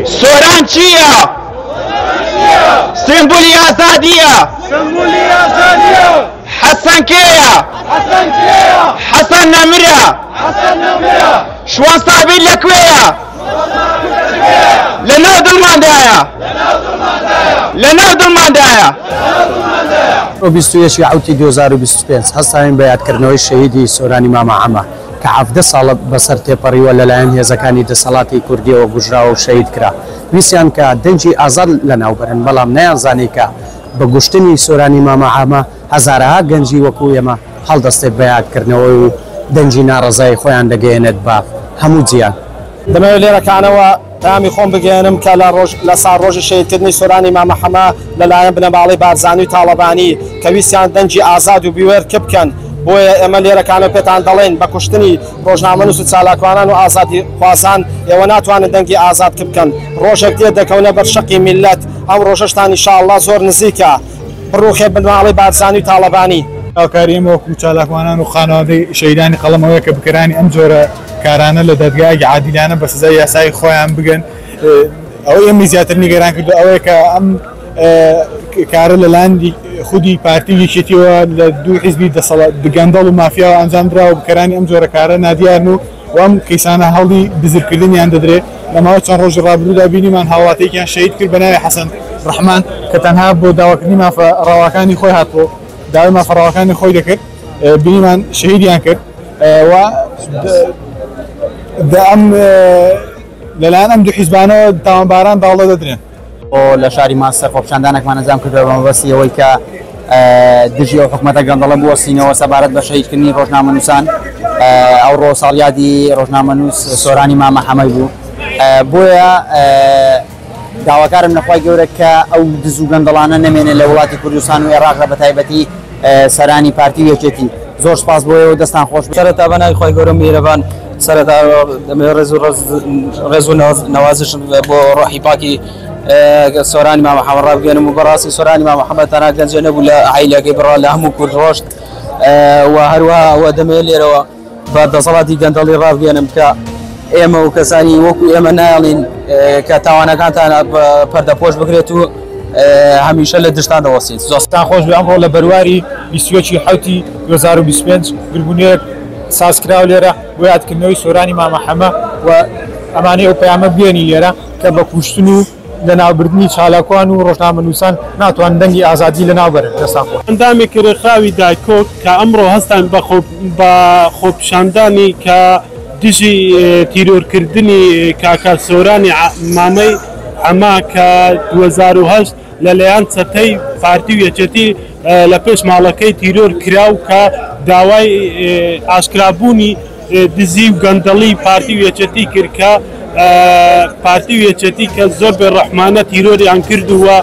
سۆران چییە؟ سمبولی ئازادیە. حەسەن کێیە؟ حەسەن نەمرە. شوان سابیر لەکوێیە؟ لەناو دڵماندایە. لەناو دڵماندایە. 21 عوتی 2025 هەستاوین بە یادکردنەوەی شەهیدی سۆرانی مامە عەمە کە 17 ساڵە بەسەر تێپەڕیوە لەلایەن هێزەکانی دەسەڵاتی کوردیەوە کوژراوە و شەهید کرا. ویسیان کە دەنجی ئازاد لەناوبەرن بەڵام نەیانزانی کە بە گوشتنی سۆرانی مامە عەمە هەزارەها گەنجی وەکو ئێمە هەڵدەستێت بە یادکردنەوەی و دەنجی ناڕەزای خۆیان دەگەێنێت بە هەموو جیان. دەمەوێت لێرەکانەوە پامی خۆم بگەێنم کە لە ساڵ ڕۆژی شەهیدکردنی سۆرانی مامە عەمە لەلایەن بنەماڵی بارزانی و تاڵەبانی کە ویسیان دەنجی ئازاد و بیوێرکە بکەن. بۆیە ئێمە لێرەکانە پێتان دەڵێن بە کوشتنی ڕۆژنامەنووس و چالاکوانان و ئازادی خوازان ئێوە ناتوانن دەنگی ئازاد بکەن. ڕۆژێک دێ دەکەونە بەر شەقی میلەت. ئەم ڕۆژەشتان ئینشاءالله زۆر نزیکە. بڕوخێ بنەماڵی بارزانی و تاڵەبانی. هاوکاری ئێمە وەکو چالاکوانان و خانەوادەی شەهیدانی قەڵەمەوەیە کە بکرانی ئەم جۆرە کارانە لە دەرگایەکی عادیلانە بە سزای یاسایی خۆیان بگەن. ئەوەی ئەمی زیاتر نیگەران کردو ئەوەیە کە ئەم کارە لە لاندی خودی پارتی یەکێتیەوە لە دوو حیزبی گەندەڵ و مافیاوە ئەنجامدراوە بکەرانی ئەم جۆرە کارە نادیارن و ئەم کەیسانە هەڵی بزرکردنیان دەدرێت. لەماوەی چەند ڕۆژی ڕابردوودا بینیمان هاوڵاتێکیان شەهید کرد بە ناوی حەسەن ڕەحمان کە تەنها بۆ داواکردنی مافەڕاوەکانی خۆی هاتبوو داوای مافەڕاوەکانی خۆی دەکرد بینیمان شەهیدیان کرد و ئەم لەلایەن ئەم دوو حیزبانەوە تاوانباران داڵە دەدرێن. لە شاری ماستەر خۆپیشاندانێکمان نەزام کردەوە بەمەبەستی ئەوەی کە دژی ئەو حکومەتە گەندەڵە بوەستینەوە سەبارەت بە شەهیدکردنی ڕۆژنامەنووسان. ئەوڕۆ ساڵیادی ڕۆژنامەنووس سۆرانی مامە عەمە بوو. بۆیە داواکارم لەخوای گەورە کە ئەو دز و گەندەڵانە نەمێنێت لە وڵاتی کوردستان و عێراقدا بە تایبەتی سەرانی پارتی یەکێتی. زۆر سپاس بۆیەوە دەستان خۆش. سەرەتا بەناوی خۆی گەورە میهرەبان سەرەتا ڕێز و نەوازش بۆ ڕۆحی پاکی سۆرانی مامە عەمە ڕابگەێنم و بەڕاستی سۆرانی مامە عەمە تەنها گەنجە نەبوو لە عایلەکەی بڕا لە هەموو کورد ڕۆشت و هەروەها ئەوە دەمەوێت لێرەوە بە دەسەڵاتی گەندەڵی ڕابگەێنم کە ئێمە و کەسانی وەکو ئێمە نایڵین کە تاوانەکانتان پەردەپۆش بکرێت و هەمیشە لە دشتان دەوەسێت. زۆستان خۆش بێ ئەمڕۆ لە بەرواری 21 حوتی 2025 گربوونەیەک سازکراوە لێرە بۆ یادکردنەوەی سۆرانی مامە عەمە و ئەمانەی ئەو پەیامە بێنی لێرە کە بە کوشتن و لە ناوبردنی چالاکوان و ڕۆژنامەنووسان ناتوان دەنگی ئازادی لە ناوبەرن. دەستان خۆش. ئەندامێکی ڕێکخراوی دایکۆک کە ئەمڕۆ هەستان بە خۆپیشاندانی کە دژی تیرۆرکردنی کاکە سۆرانی مامەی عەمە کە 2008 لەلایەن چەتەی پارتی و یەکێتی لە پێش ماڵەکەی تیرۆر کراو کە داوای ئاشکرابوونی دزی و گەندەڵی پارتی و یەکێتی کرد کە پارتی و یەکێتی کە زۆر بێڕەحمانە تیرۆریان کردووە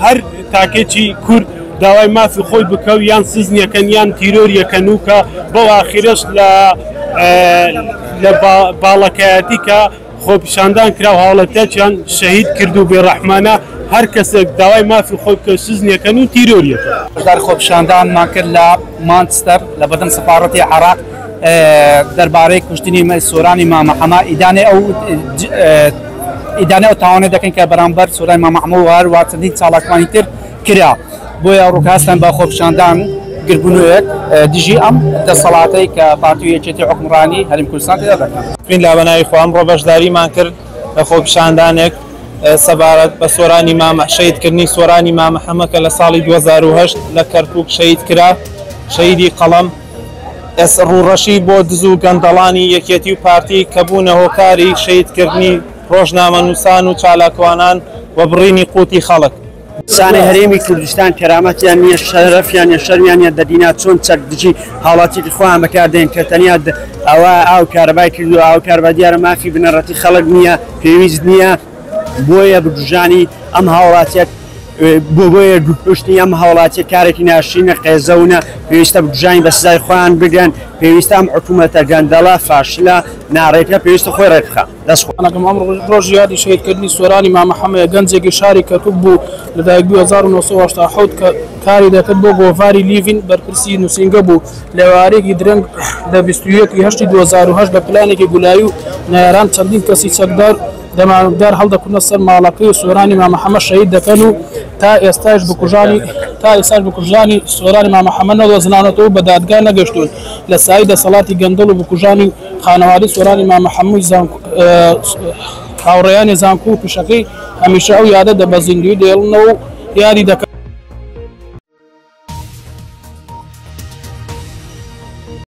هەر تاکێکی کورد داوای مافی خۆی بکەو یان سزنیەکەن یان تیرۆریەکەن و کە بەو ئاخرش لە باڵەکایەتی کە خۆپیشاندان کرا و هاوڵاتیان شەهید کرد و بێڕەحمانە هەر کەسێک داوای مافی خۆی بکە سزنیەکەن و تیرۆریەکە. دار خۆپیشاندانمان کرد لە مانچستەر لە بەدەم سەفارەتی عێراق دەربارەی کوشتنی سۆرانی مامە عەمە ئیدانە ئەو تاوانێ دەکەن کە بەرامبەر سۆرانی مامە عەمە و هەروە چەندین چالاکوانی تر کرا. بۆیە ڕووکاستان بە خۆپیشاندان گربوونەوەیەک دژی ئەم دەسەڵاتەی کە پارتی و یەکێتی حکومڕانی هەرێمی کوردستان تێدا دەکەن. بین لا بەناوی خۆم ڕۆ بەشداریمان کرد لە خۆپیشاندانێک سەبارەت بە سۆرانی مامە شەهیدکردنی سۆرانی مامە عەمە کە لە ساڵی 2008 لە کەرکووک شەهید کرا شەهیدی قەڵەم. ڕوڕەشی بۆ دز و گەندەڵانی یەکێتی و پارتی کە بوونە هۆکاری شەهیدکردنی ڕۆژنامەنووسان و چالاکوانان و بڕینی قوتی خەڵک. سانە هەرێمی کوردستان کەرامەتیان نییە شەرەفیان یا شەرمیانە دەدینا چۆن چەک دژی هاوڵاتێکی خۆیان بەکاردێن کە تەنیا ئەوە ئاو کارەبای کردو ئاو کاربا دیارە مافی بنەڕەتی خەڵک نییە پێویست نییە بۆیە بجوژانی ئەم هاوڵاتیەک بۆیە دوپشتی ئەم هاوڵاتی کارێکی ناشرینە قێزەونە پێویستە بجوژانی بە سزای خۆیان بگەن پێویستە ئەم حکوومەتە گەندەڵە فاشلە ناڕێکە پێویستە خۆی ڕێکخە. دەستخۆنەکەم ئەم ڕۆژی یادی شەهیدکردنی سۆرانی مامە عەمەیە گەنجێکی شاری کەرکووک بوو لە دایکبووی 1970 کە کاری دەکرد بۆ گۆڤاری لیڤین بەرپرسی نووسینگە بوو لێوارێکی درەنگ لە 21 هەشتی 2008 بە پلانێکی گولایی و نایران چەندین کەسی چەکدار دەمادار هەڵدەکوونە سەر ماڵەکەی و سۆرانی مام محەممەد شەهید دەکەن و تا ئێستاش بکوژانی سۆرانی مام محەممەد نەدۆزنانەوە بە دادگا نەگەشتون لە سایی دەسەڵاتی گەندەڵ و بکوژانی خانەوادی سۆرانی مام محەممەد هاوڕێیانی زانکۆ و پیشەکەی هەمیشە ئەو یادە دەبەزیندوی دێڵنەوە و یاری دەکەن.